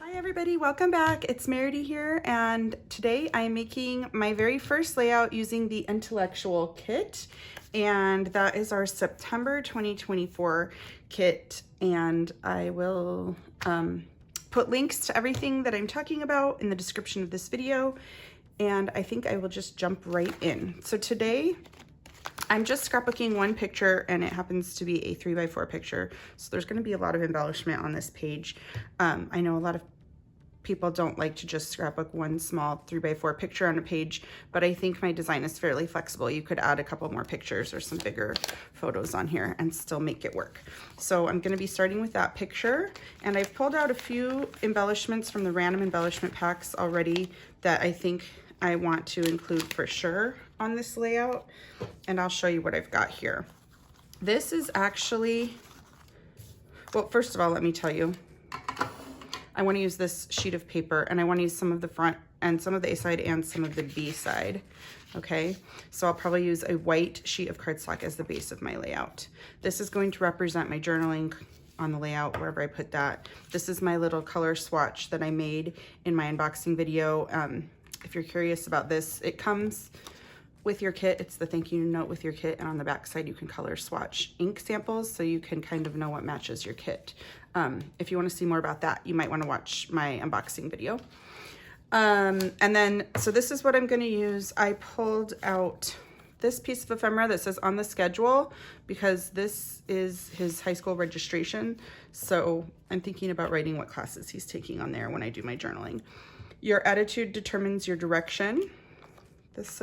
Hi everybody, welcome back. It's Meridy here, and today I'm making my very first layout using the Intellectual Kit, and that is our September 2024 kit, and I will put links to everything that I'm talking about in the description of this video, and I think I will just jump right in. So today I'm just scrapbooking one picture, and it happens to be a 3x4 picture. So there's going to be a lot of embellishment on this page. I know a lot of people don't like to just scrapbook one small 3x4 picture on a page, but I think my design is fairly flexible. You could add a couple more pictures or some bigger photos on here and still make it work. So I'm going to be starting with that picture, and I've pulled out a few embellishments from the random embellishment packs already that I think I want to include for sure on this layout, and I'll show you what I've got here. This is actually, well, first of all, let me tell you, I want to use this sheet of paper, and I want to use some of the front and some of the A side and some of the B side. Okay, so I'll probably use a white sheet of cardstock as the base of my layout. This is going to represent my journaling on the layout, wherever I put that. This is my little color swatch that I made in my unboxing video. If you're curious about this, it comes with your kit. It's the thank you note with your kit, and on the back side you can color swatch ink samples so you can kind of know what matches your kit. If you want to see more about that, you might want to watch my unboxing video. And then, so this is what I'm going to use. I pulled out this piece of ephemera that says on the schedule because this is his high school registration. So I'm thinking about writing what classes he's taking on there when I do my journaling. Your attitude determines your direction. This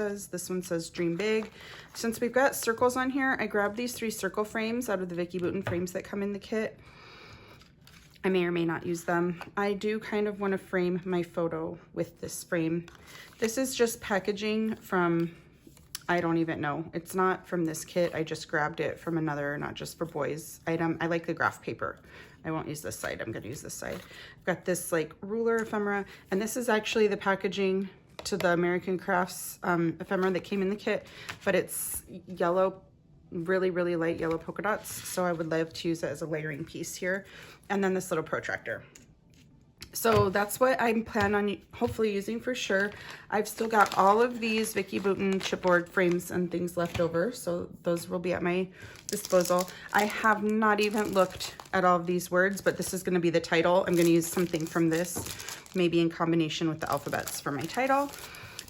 one says dream big. Since we've got circles on here, I grabbed these 3 circle frames out of the Vicki Boutin frames that come in the kit. I may or may not use them. I do kind of want to frame my photo with this frame. This is just packaging from, I don't even know. It's not from this kit. I just grabbed it from another, not just for boys item. I like the graph paper. I won't use this side. I'm going to use this side. I've got this like ruler ephemera, and this is actually the packaging to the American Crafts ephemera that came in the kit, but it's yellow, really light yellow polka dots, so I would love to use it as a layering piece here. And then this little protractor. So that's what I'm planning on hopefully using for sure. I've still got all of these Vicki Boutin chipboard frames and things left over, so those will be at my disposal. I have not even looked at all of these words, but this is going to be the title. I'm going to use something from this, maybe in combination with the alphabets for my title.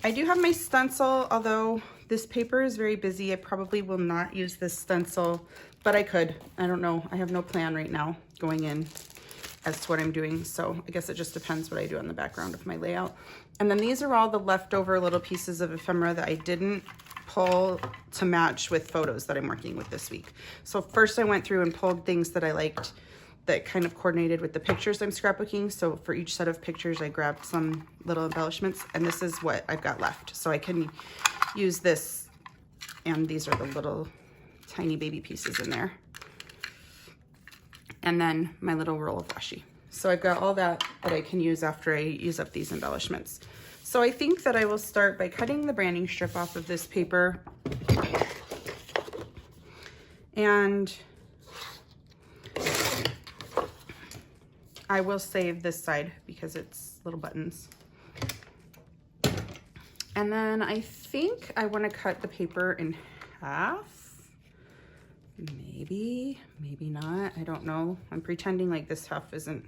I do have my stencil, although this paper is very busy. I probably will not use this stencil, but I could. I don't know. I have no plan right now going in as to what I'm doing, so I guess it just depends what I do on the background of my layout. And then these are all the leftover little pieces of ephemera that I didn't pull to match with photos that I'm working with this week. So first I went through and pulled things that I liked that kind of coordinated with the pictures I'm scrapbooking. So for each set of pictures, I grabbed some little embellishments, and this is what I've got left. So I can use this, and these are the little tiny baby pieces in there. And then my little roll of washi. So I've got all that I can use after I use up these embellishments. So I think that I will start by cutting the branding strip off of this paper. And I will save this side because it's little buttons. And then I think I want to cut the paper in half. Maybe not. I don't know. I'm pretending like this half isn't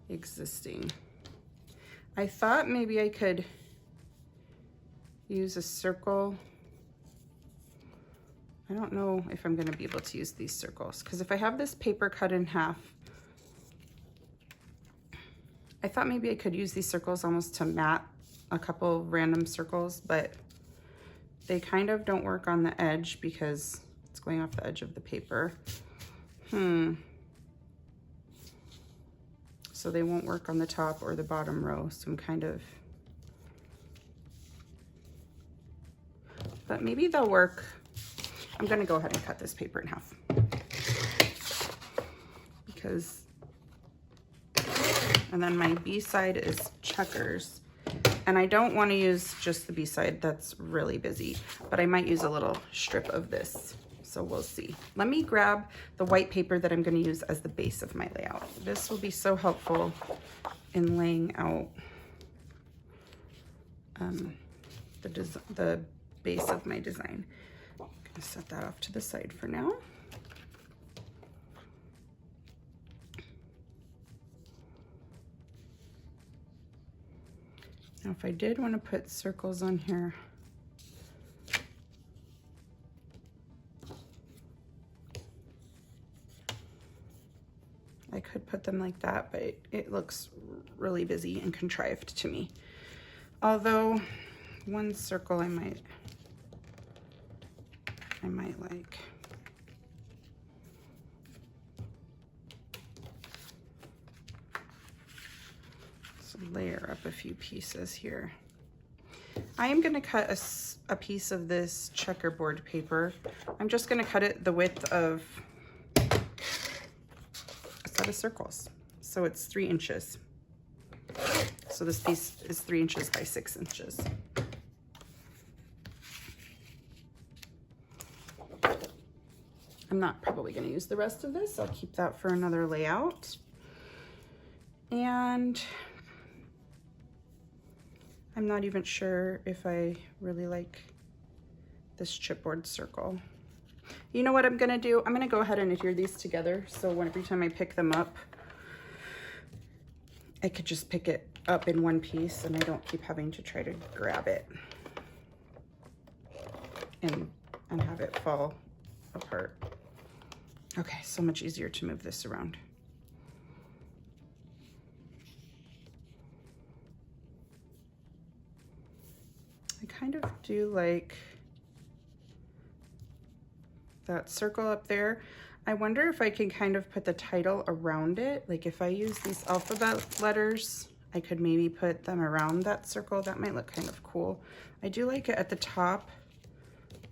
existing. I thought maybe I could use a circle. I don't know if I'm going to be able to use these circles, because if I have this paper cut in half, I thought maybe I could use these circles almost to mat a couple random circles, but they kind of don't work on the edge because it's going off the edge of the paper. So they won't work on the top or the bottom row. So I'm kind of, but maybe they'll work. I'm gonna go ahead and cut this paper in half because, and then my B side is checkers. And I don't want to use just the B side, that's really busy, but I might use a little strip of this. So we'll see. Let me grab the white paper that I'm going to use as the base of my layout. This will be so helpful in laying out the base of my design. I'm going to set that off to the side for now. Now, if I did want to put circles on here, I could put them like that, but it looks really busy and contrived to me. Although one circle I might like. So layer up a few pieces here. I am going to cut a piece of this checkerboard paper. I'm just going to cut it the width of a set of circles. So it's 3 inches. So this piece is 3 inches by 6 inches. I'm not probably going to use the rest of this. I'll keep that for another layout. And I'm not even sure if I really like this chipboard circle. You know what I'm going to do? I'm going to go ahead and adhere these together. So every time I pick them up, I could just pick it up in one piece and I don't keep having to try to grab it and have it fall apart. Okay, so much easier to move this around. I kind of do like that circle up there. I wonder if I can kind of put the title around it. Like if I use these alphabet letters, I could maybe put them around that circle. That might look kind of cool. I do like it at the top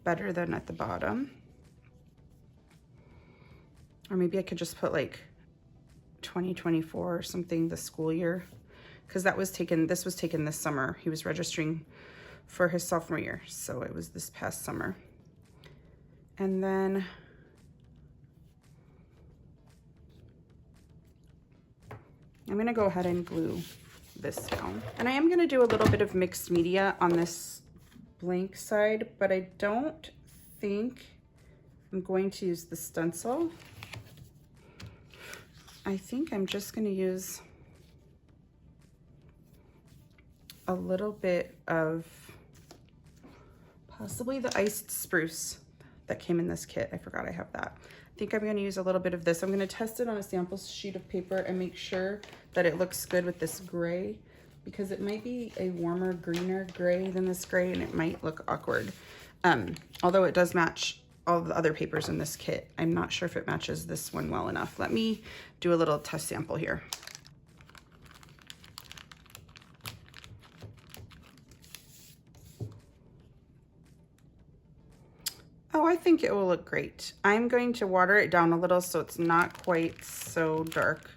better than at the bottom. Or maybe I could just put like 2024 or something, the school year. Because this was taken this summer. He was registering for his sophomore year. So it was this past summer. And then I'm going to go ahead and glue this down. And I am going to do a little bit of mixed media on this blank side, but I don't think I'm going to use the stencil. I think I'm just going to use a little bit of possibly the iced spruce that came in this kit. I forgot I have that. I think I'm going to use a little bit of this. I'm going to test it on a sample sheet of paper and make sure that it looks good with this gray, because it might be a warmer, greener gray than this gray, and it might look awkward. Although it does match all the other papers in this kit. I'm not sure if it matches this one well enough. Let me do a little test sample here. Oh, I think it will look great. I'm going to water it down a little so it's not quite so dark.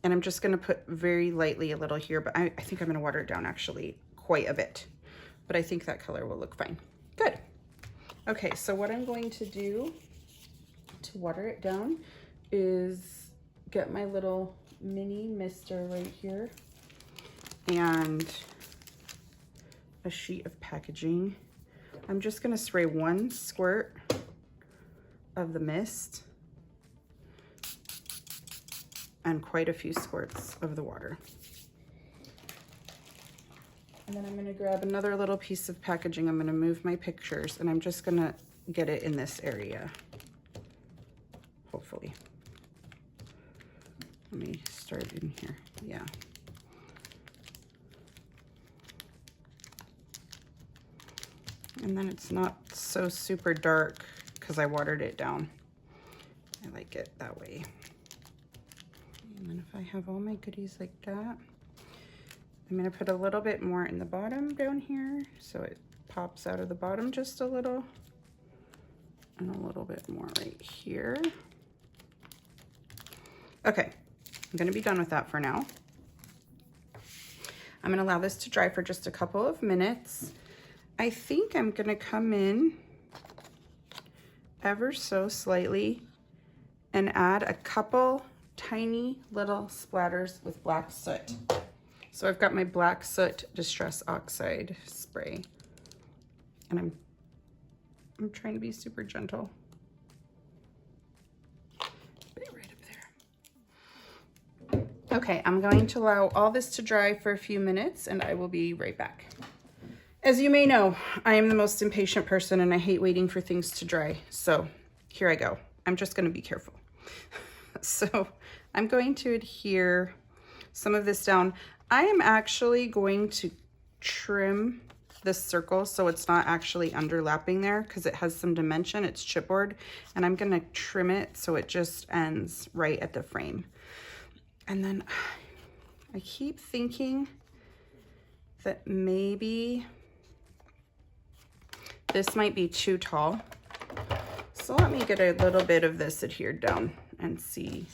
And I'm just going to put very lightly a little here, but I think I'm going to water it down actually quite a bit. But I think that color will look fine. Good. Okay, so what I'm going to do to water it down is get my little mini mister right here and a sheet of packaging. I'm just going to spray 1 squirt of the mist and quite a few squirts of the water. And then I'm going to grab another little piece of packaging. I'm going to move my pictures and I'm just going to get it in this area, hopefully. Let me start in here. Yeah. And then it's not so super dark because I watered it down. I like it that way. And then if I have all my goodies like that, I'm going to put a little bit more in the bottom down here so it pops out of the bottom just a little, and a little bit more right here. Okay, I'm going to be done with that for now. I'm going to allow this to dry for just a couple of minutes. I think I'm going to come in ever so slightly and add a couple tiny little splatters with black soot. So I've got my black soot Distress Oxide spray, and I'm trying to be super gentle. Right up there. Okay, I'm going to allow all this to dry for a few minutes and I will be right back. As you may know, I am the most impatient person and I hate waiting for things to dry. So here I go. I'm just going to be careful. So I'm going to adhere some of this down. I am actually going to trim this circle so it's not actually underlapping there because it has some dimension. It's chipboard, and I'm going to trim it so it just ends right at the frame. And then I keep thinking that maybe this might be too tall. So let me get a little bit of this adhered down and see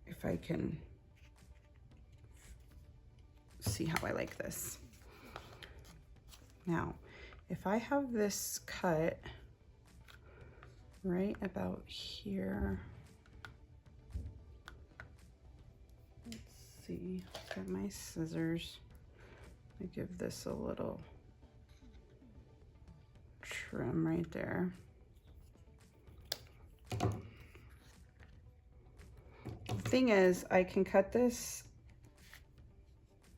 if I can see how I like this. Now, if I have this cut right about here, let's see, got my scissors. I give this a little trim right there. The thing is, I can cut this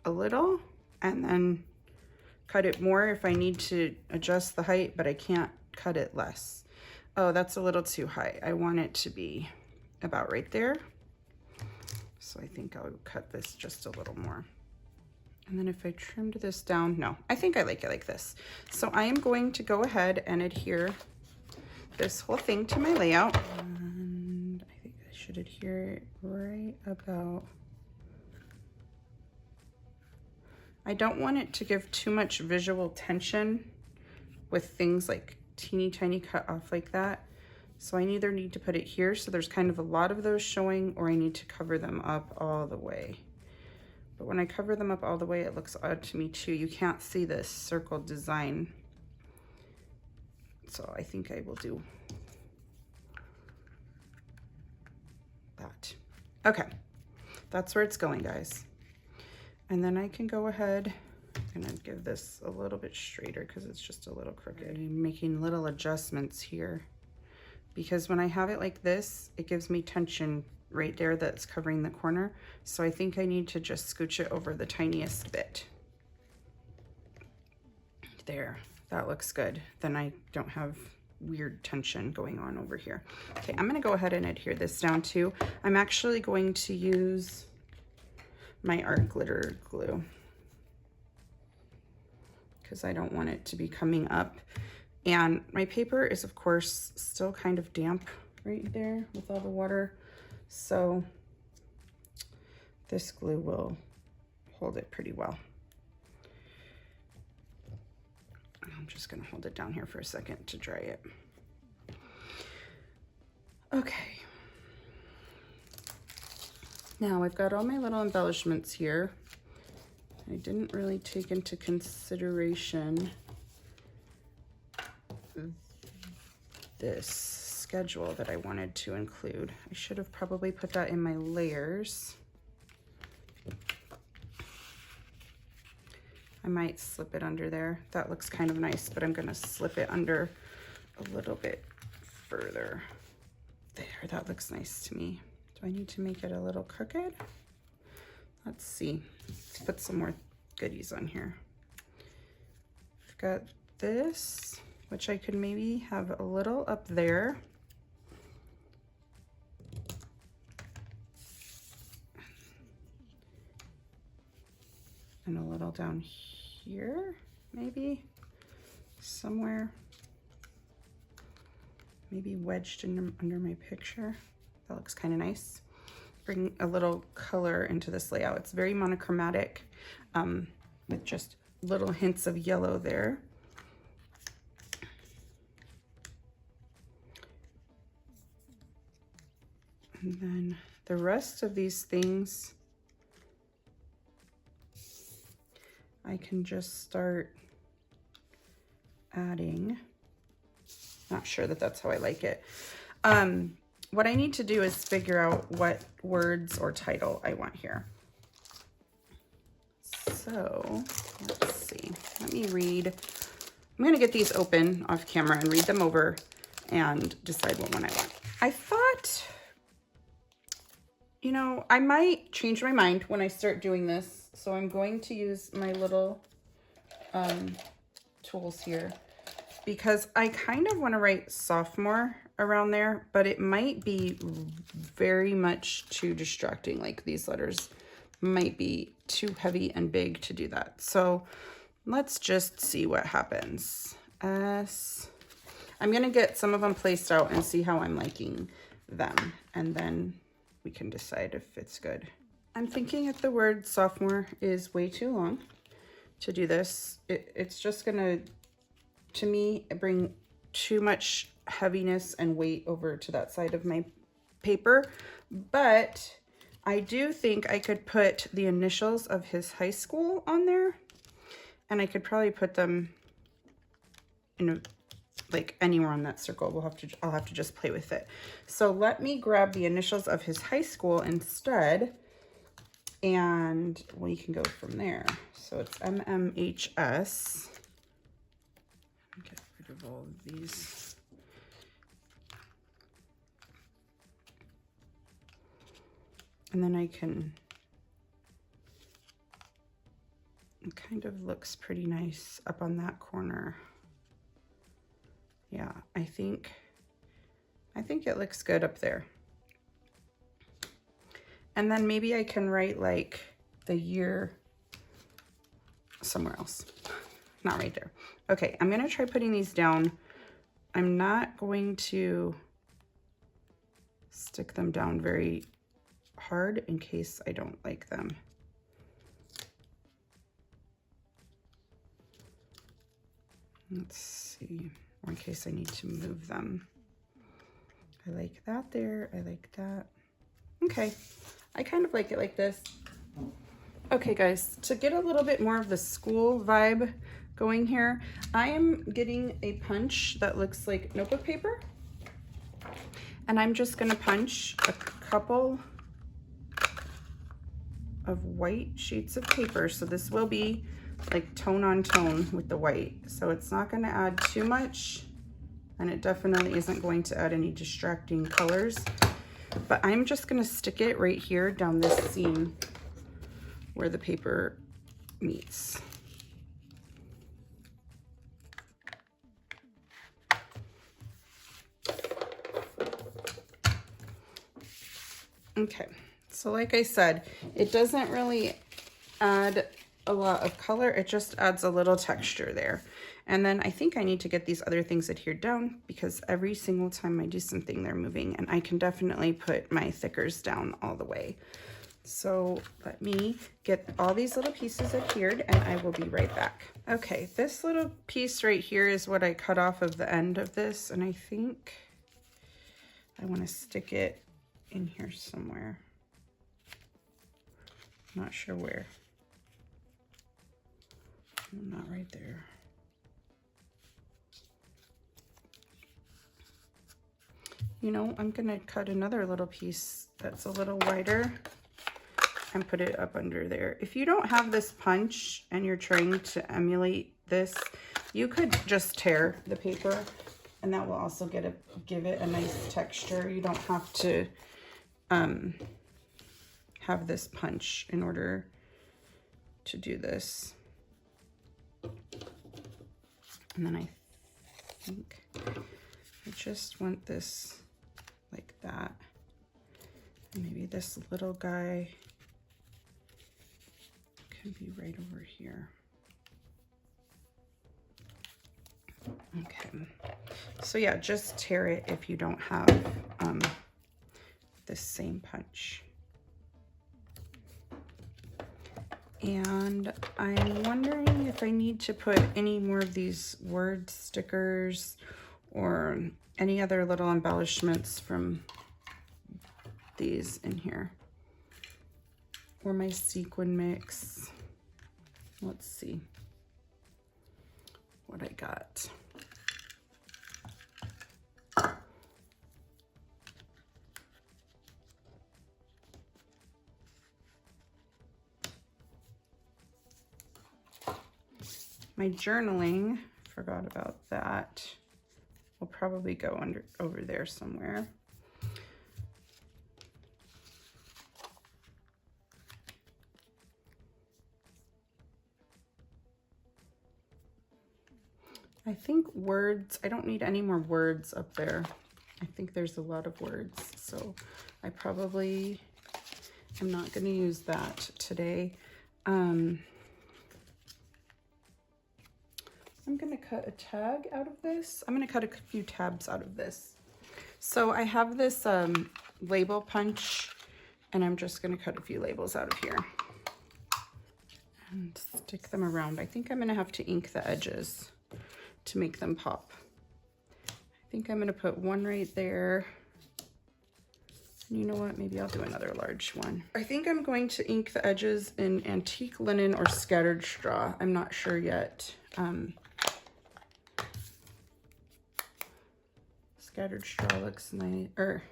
a little and then cut it more if I need to adjust the height, but I can't cut it less. Oh, that's a little too high. I want it to be about right there. So I think I'll cut this just a little more. And then if I trimmed this down, no, I think I like it like this. So I am going to go ahead and adhere this whole thing to my layout. And I think I should adhere it right about, I don't want it to give too much visual tension with things like teeny tiny cut off like that. So I either need to put it here so there's kind of a lot of those showing, or I need to cover them up all the way. But when I cover them up all the way, it looks odd to me too. You can't see this circle design. So I think I will do that. Okay, that's where it's going, guys. And then I can go ahead, I'm gonna give this a little bit straighter because it's just a little crooked. I'm making little adjustments here because when I have it like this, it gives me tension right there that's covering the corner. So I think I need to just scooch it over the tiniest bit. There, that looks good. Then I don't have weird tension going on over here. Okay, I'm gonna go ahead and adhere this down too. I'm actually going to use my art glitter glue because I don't want it to be coming up. And my paper is of course still kind of damp right there with all the water. So this glue will hold it pretty well. I'm just gonna hold it down here for a second to dry it. Okay. Now I've got all my little embellishments here. I didn't really take into consideration this schedule that I wanted to include. I should have probably put that in my layers. I might slip it under there. That looks kind of nice, but I'm gonna slip it under a little bit further. There, that looks nice to me. Do I need to make it a little crooked? Let's see. Let's put some more goodies on here. I've got this, which I could maybe have a little up there. And a little down here, maybe somewhere. Maybe wedged under my picture. That looks kind of nice. Bring a little color into this layout. It's very monochromatic with just little hints of yellow there. And then the rest of these things, I can just start adding not sure that that's how I like it. What I need to do is figure out what words or title I want here. So let's see, let me read. I'm gonna get these open off camera and read them over and decide what one I want. I thought, you know, I might change my mind when I start doing this. So I'm going to use my little tools here because I kind of want to write sophomore around there, but it might be very much too distracting. Like these letters might be too heavy and big to do that. So let's just see what happens. S. I'm going to get some of them placed out and see how I'm liking them. And then we can decide if it's good. I'm thinking if the word sophomore is way too long to do this, it's just gonna, to me, bring too much heaviness and weight over to that side of my paper. But I do think I could put the initials of his high school on there, and I could probably put them in like anywhere on that circle. I'll have to just play with it. So let me grab the initials of his high school instead, and we can go from there. So it's MMHS. Get rid of all of these. And then I can, it kind of looks pretty nice up on that corner. Yeah, I think it looks good up there. And then maybe I can write like the year somewhere else, not right there. Okay, I'm gonna try putting these down. I'm not going to stick them down very hard in case I don't like them. Let's see, or in case I need to move them. I like that there, I like that. Okay, I kind of like it like this. Okay guys, to get a little bit more of the school vibe going here, I am getting a punch that looks like notebook paper. And I'm just gonna punch a couple of white sheets of paper. So this will be like tone on tone with the white. So it's not gonna add too much, and it definitely isn't going to add any distracting colors. But I'm just gonna stick it right here down this seam where the paper meets. Okay, so like I said, it doesn't really add a lot of color, it just adds a little texture there. And then I think I need to get these other things adhered down because every single time I do something, they're moving, and I can definitely put my thickers down all the way. So let me get all these little pieces adhered and I will be right back. Okay, this little piece right here is what I cut off of the end of this, and I think I want to stick it in here somewhere. Not sure where. Not right there. You know, I'm gonna cut another little piece that's a little wider and put it up under there. If you don't have this punch and you're trying to emulate this, you could just tear the paper, and that will also give it a nice texture. You don't have to have this punch in order to do this. And then I think I just want this like that. And maybe this little guy can be right over here. Okay, so yeah, just tear it if you don't have this same punch. And I'm wondering if I need to put any more of these word stickers or any other little embellishments from these in here. Or my sequin mix. Let's see what I got. My journaling, forgot about that. Will probably go over there somewhere. I think words, I don't need any more words up there. I think there's a lot of words, so I probably am not going to use that today. I'm going to cut a tag out of this. I'm going to cut a few tabs out of this. So I have this label punch, and I'm just going to cut a few labels out of here and stick them around. I think I'm going to have to ink the edges to make them pop. I think I'm going to put one right there. And you know what? Maybe I'll do another large one. I think I'm going to ink the edges in antique linen or scattered straw. I'm not sure yet. Scattered straw looks nice, or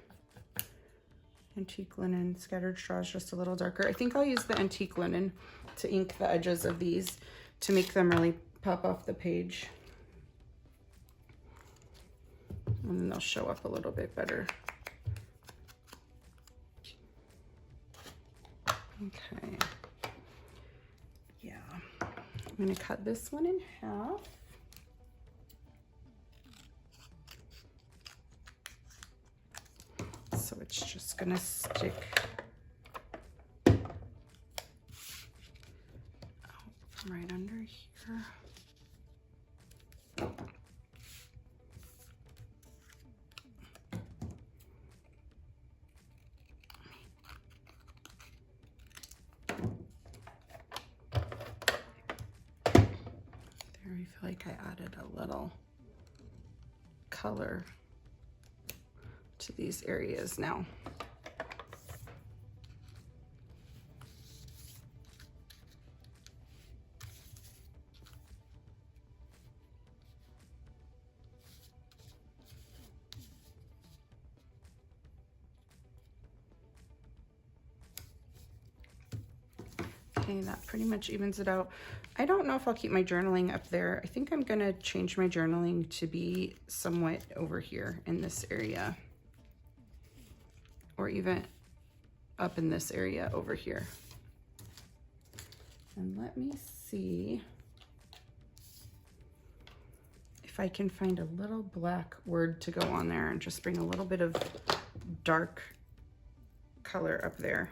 antique linen. Scattered straw is just a little darker. I think I'll use the antique linen to ink the edges of these to make them really pop off the page. And then they'll show up a little bit better. Okay. Yeah. I'm going to cut this one in half. So it's just going to stick out right under here. I feel like I added a little color to these areas now. Okay, that pretty much evens it out. I don't know if I'll keep my journaling up there. I think I'm gonna change my journaling to be somewhat over here in this area, or even up in this area over here. And let me see if I can find a little black word to go on there and just bring a little bit of dark color up there.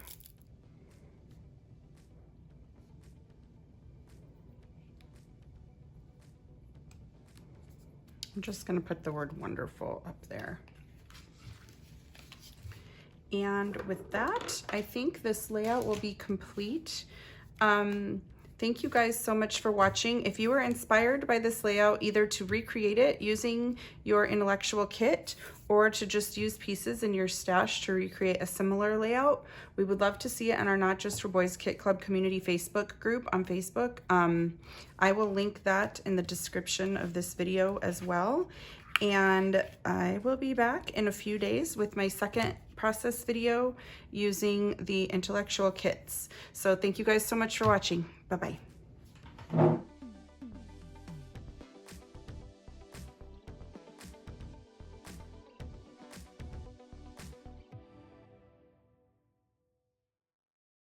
I'm just going to put the word wonderful up there. And with that, I think this layout will be complete. Thank you guys so much for watching. If you were inspired by this layout, either to recreate it using your intellectual kit or to just use pieces in your stash to recreate a similar layout, we would love to see it in our Not Just for Boys Kit Club community Facebook group on Facebook. I will link that in the description of this video as well. And I will be back in a few days with my second process video using the intellectual kits. So thank you guys so much for watching. Bye-bye.